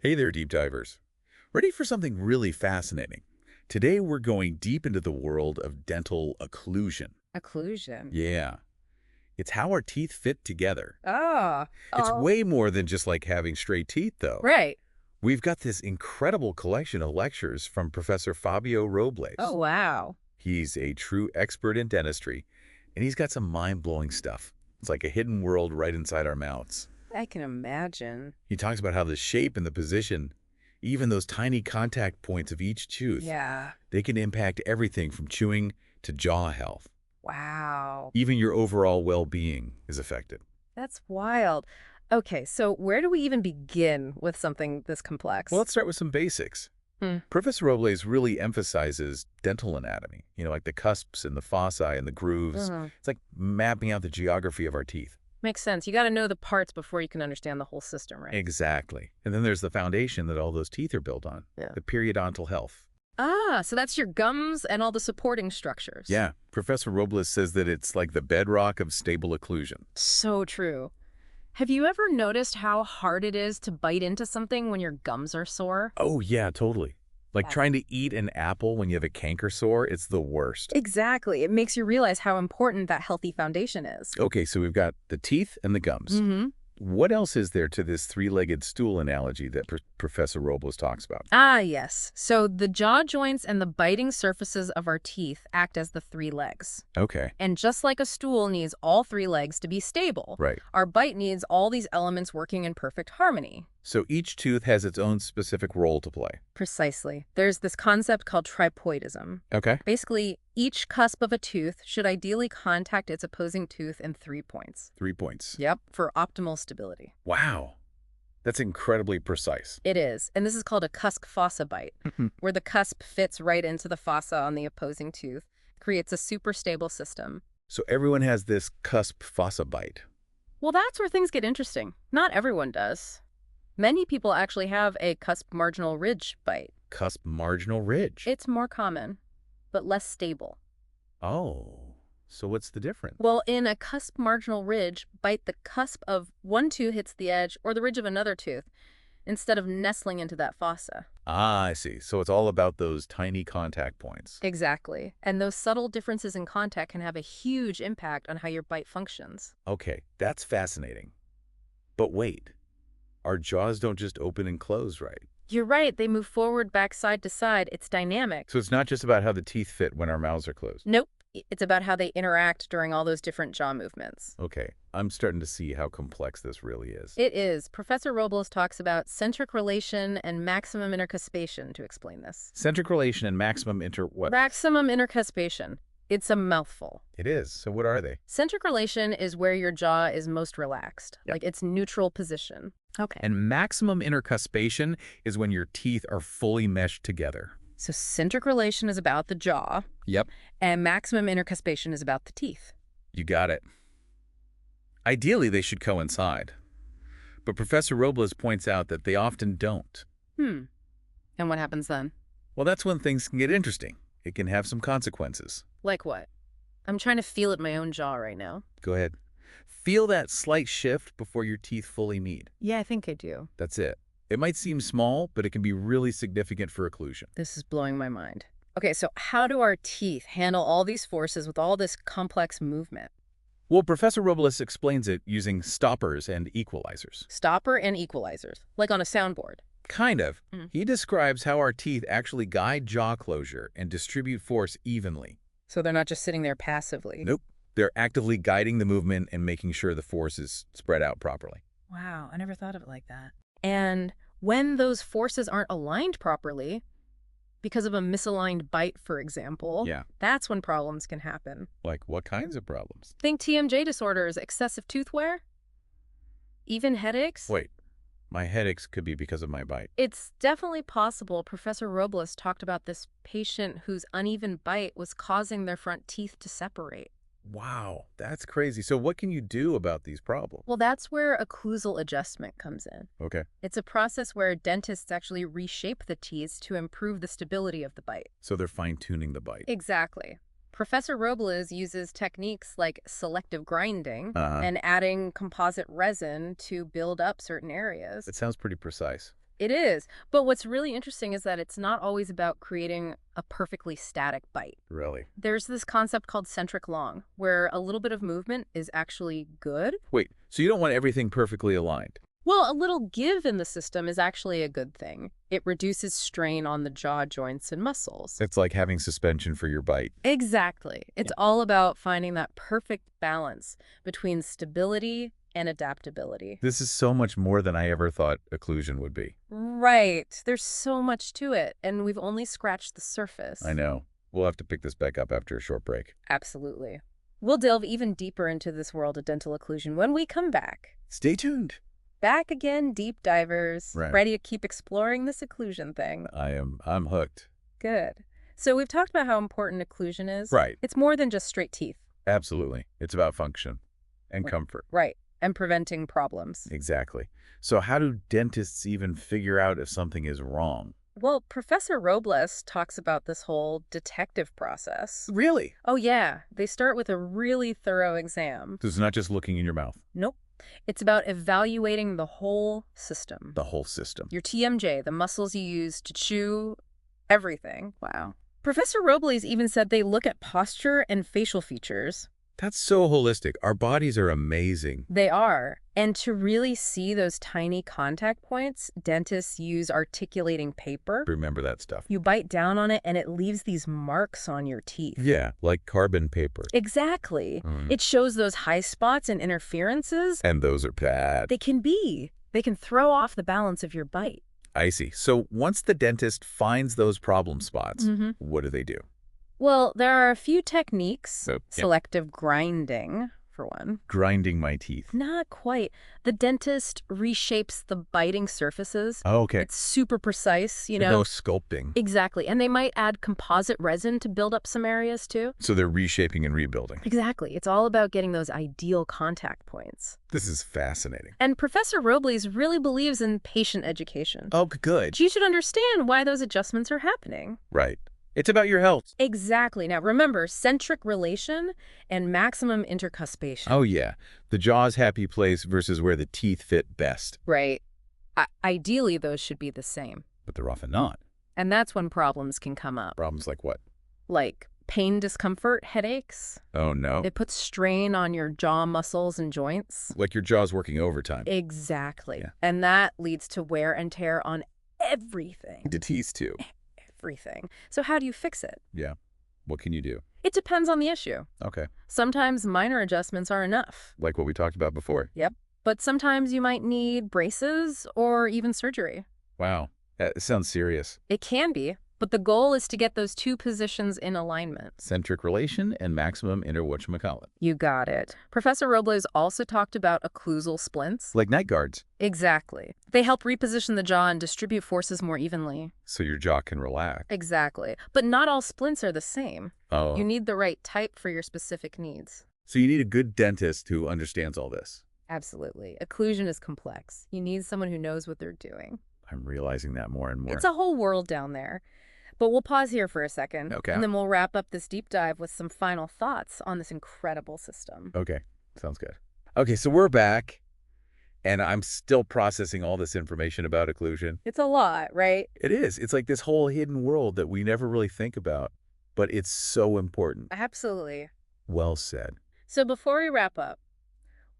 Hey there, deep divers. Ready for something really fascinating? Today we're going deep into the world of dental occlusion. Occlusion. Yeah, it's how our teeth fit together. Oh, It's oh, way more than just like having straight teeth, though. right. We've got this incredible collection of lectures from Professor Fábio Oh, Robles. wow. He's a true expert in dentistry, and he's got some mind-blowing stuff. It's like a hidden world right inside our mouths. I can imagine. He talks about how the shape and the position, even those tiny contact points of each tooth, Yeah. they can impact everything from chewing to jaw health. Wow. Even your overall well-being is affected. That's wild. Okay, so where do we even begin with something this Well, complex? let's start with some basics. Hmm. Professor Robles really emphasizes dental anatomy, like the cusps and the foci and the grooves. Mhm. It's like mapping out the geography of our teeth. Makes sense. You got to know the parts before you can understand the whole system, right? Exactly. And then there's the foundation that all those teeth are built on, Yeah. the periodontal health. Ah, so that's your gums and all the supporting structures. Yeah, Professor Robles says that it's like the bedrock of stable occlusion. So true. Have you ever noticed how hard it is to bite into something when your gums are sore? Oh, yeah, totally. Like Yeah. trying to eat an apple when you have a canker sore, it's the worst. Exactly. It makes you realize how important that healthy foundation is. Okay, so we've got the teeth and the gums. Mm-hmm. What else is there to this three-legged stool analogy that Professor Robles talks about? Ah, yes. So the jaw joints and the biting surfaces of our teeth act as the three legs. Okay, And just like a stool needs all three legs to be stable, right. our bite needs all these elements working in perfect harmony. So each tooth has its own specific role to play. Precisely. There's this concept called tripoidism. Okay. Basically, each cusp of a tooth should ideally contact its opposing tooth in 3 points. 3 points. Yep, for optimal stability. Wow. That's incredibly precise. It is, and this is called a cusp fossa bite, where the cusp fits right into the fossa on the opposing tooth, creates a super stable system. So everyone has this cusp fossa bite. Well, that's where things get interesting. Not everyone does. Many people actually have a cusp marginal ridge bite. Cusp marginal ridge. It's more common, but less stable. Oh, so what's the difference? Well, in a cusp marginal ridge, bite the cusp of one tooth hits the edge or the ridge of another tooth, instead of nestling into that fossa. Ah, I see. So it's all about those tiny contact points. Exactly. And those subtle differences in contact can have a huge impact on how your bite functions. Okay, that's fascinating. But wait, our jaws don't just open and close, right? You're right, they move forward, back, side to side. It's dynamic. So it's not just about how the teeth fit when our mouths are closed. Nope. It's about how they interact during all those different jaw movements. Okay, I'm starting to see how complex this really is. It is. Professor Robles talks about centric relation and maximum intercuspation to explain this. Centric relation and maximum what? Maximum intercuspation. It's a mouthful. It is. So what are they? Centric relation is where your jaw is most relaxed, Yep. like its neutral position. Okay. And maximum intercuspation is when your teeth are fully meshed together. So centric relation is about the jaw, Yep. and maximum intercuspation is about the teeth. You got it. Ideally, they should coincide. But Professor Robles points out that they often don't. And what happens then? Well, that's when things can get interesting. It can have some consequences. Like what? I'm trying to feel it in my own jaw right now. Go ahead. Feel that slight shift before your teeth fully meet. Yeah, I think I do. That's it. It might seem small, but it can be really significant for occlusion. This is blowing my mind. Okay, so how do our teeth handle all these forces with all this complex movement? Well, Professor Robles explains it using stoppers and equalizers. Stopper and equalizers, like on a soundboard. Kind of. Mm. He describes how our teeth actually guide jaw closure and distribute force evenly. So they're not just sitting there passively. Nope. They're actively guiding the movement and making sure the force is spread out properly. Wow, I never thought of it like that. And when those forces aren't aligned properly, because of a misaligned bite, for example, Yeah. that's when problems can happen. Like what kinds of problems? Think TMJ disorders, excessive tooth wear, even headaches. Wait, my headaches could be because of my bite. It's definitely possible. Professor Robles talked about this patient whose uneven bite was causing their front teeth to separate. Wow, that's crazy. So what can you do about these problems? Well, that's where occlusal adjustment comes in. Okay. It's a process where dentists actually reshape the teeth to improve the stability of the bite. So they're fine-tuning the bite. Exactly. Professor Robles uses techniques like selective grinding and adding composite resin to build up certain areas. It sounds pretty precise. It is. But what's really interesting is that it's not always about creating a perfectly static bite. Really? There's this concept called centric long, where a little bit of movement is actually good. Wait, so you don't want everything perfectly aligned? Well, a little give in the system is actually a good thing. It reduces strain on the jaw joints and muscles. It's like having suspension for your bite. Exactly. It's all about finding that perfect balance between stability and adaptability. This is so much more than I ever thought occlusion would be. Right. There's so much to it, and we've only scratched the surface. I know. We'll have to pick this back up after a short break. Absolutely. We'll delve even deeper into this world of dental occlusion when we come back. Stay tuned. Back again, deep divers, Right. ready to keep exploring this occlusion thing. I'm hooked. Good. So we've talked about how important occlusion is. Right. It's more than just straight teeth. Absolutely. It's about function and Right. comfort. Right. And preventing problems. Exactly. So how do dentists even figure out if something is wrong? Well, Professor Robles talks about this whole detective process. Really? Oh, yeah. They start with a really thorough exam. So it's not just looking in your mouth. Nope. It's about evaluating the whole system. The whole system. Your TMJ, the muscles you use to chew, everything. Wow. Professor Robles even said they look at posture and facial features. That's so holistic. Our bodies are amazing. They are. And to really see those tiny contact points, dentists use articulating paper. Remember that stuff. You bite down on it and it leaves these marks on your teeth. Yeah, like carbon paper. Exactly. It shows those high spots and interferences. And those are bad. They can throw off the balance of your bite. I see. So once the dentist finds those problem spots, what do they do? Well, there are a few techniques. Yeah. Selective grinding, for one. Grinding my teeth. Not quite. The dentist reshapes the biting surfaces. Oh, okay. It's super precise, you know. No sculpting. Exactly. And they might add composite resin to build up some areas, too. So they're reshaping and rebuilding. Exactly. It's all about getting those ideal contact points. This is fascinating. And Professor Robles really believes in patient education. Oh, good. You should understand why those adjustments are happening. Right. It's about your health. Exactly. Now, remember, centric relation and maximum intercuspation. Oh, yeah. The jaw's happy place versus where the teeth fit best. Right. Ideally, those should be the same. But they're often not. And that's when problems can come up. Problems like what? Like pain, discomfort, headaches. Oh, no. It puts strain on your jaw muscles and joints. Like your jaw's working overtime. Exactly. Yeah. And that leads to wear and tear on everything. The teeth, too. Everything. So how do you fix it? Yeah. What can you do? It depends on the issue. Okay. Sometimes minor adjustments are enough. Like what we talked about before. Yep. But sometimes you might need braces or even surgery. Wow. That sounds serious. It can be, but the goal is to get those two positions in alignment. Centric relation and maximum interwhatchamacallit. You got it. Professor Robles also talked about occlusal splints. Like night guards. Exactly. They help reposition the jaw and distribute forces more evenly. So your jaw can relax. Exactly. But not all splints are the same. Oh. You need the right type for your specific needs. So you need a good dentist who understands all this. Absolutely. Occlusion is complex. You need someone who knows what they're doing. I'm realizing that more and more. It's a whole world down there. But we'll pause here for a second. Okay. And then we'll wrap up this deep dive with some final thoughts on this incredible system. Okay. Sounds good. Okay, so we're back, and I'm still processing all this information about occlusion. It's a lot, right? It is. It's like this whole hidden world that we never really think about, but it's so important. Absolutely. Well said. So before we wrap up,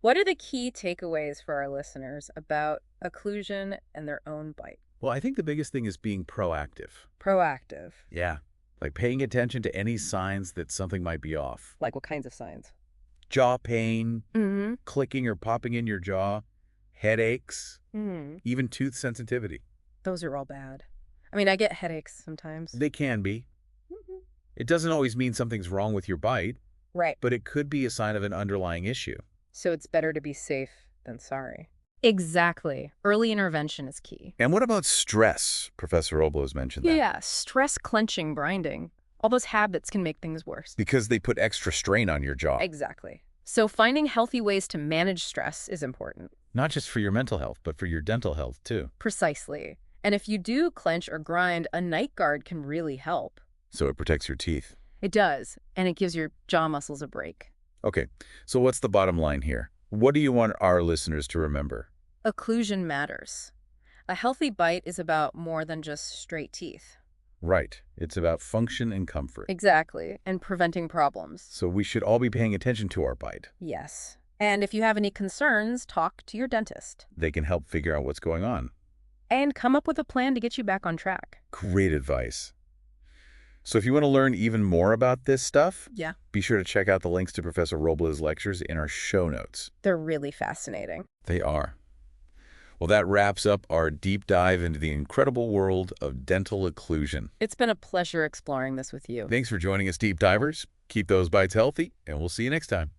what are the key takeaways for our listeners about occlusion and their own bite? Well, I think the biggest thing is being proactive. Proactive. Yeah. Like paying attention to any signs that something might be off. Like what kinds of signs? Jaw pain, Mm-hmm. clicking or popping in your jaw, headaches, Mm-hmm. even tooth sensitivity. Those are all bad. I mean, I get headaches sometimes. They can be. Mhm. It doesn't always mean something's wrong with your bite, Right. but it could be a sign of an underlying issue. So it's better to be safe than sorry. Exactly. Early intervention is key. And what about stress? Professor Robles mentioned that. Yeah, stress, clenching, grinding. All those habits can make things worse. Because they put extra strain on your jaw. Exactly. So finding healthy ways to manage stress is important. Not just for your mental health, but for your dental health, too. Precisely. And if you do clench or grind, a night guard can really help. So it protects your teeth. It does, and it gives your jaw muscles a break. Okay, so what's the bottom line here? What do you want our listeners to remember? Occlusion matters. A healthy bite is about more than just straight teeth. Right. It's about function and comfort. Exactly, and preventing problems. So we should all be paying attention to our bite. Yes. And if you have any concerns, talk to your dentist. They can help figure out what's going on. And come up with a plan to get you back on track. Great advice. So if you want to learn even more about this stuff, Yeah. be sure to check out the links to Professor Robles' lectures in our show notes. They're really fascinating. They are. Well, that wraps up our deep dive into the incredible world of dental occlusion. It's been a pleasure exploring this with you. Thanks for joining us, Deep Divers. Keep those bites healthy, and we'll see you next time.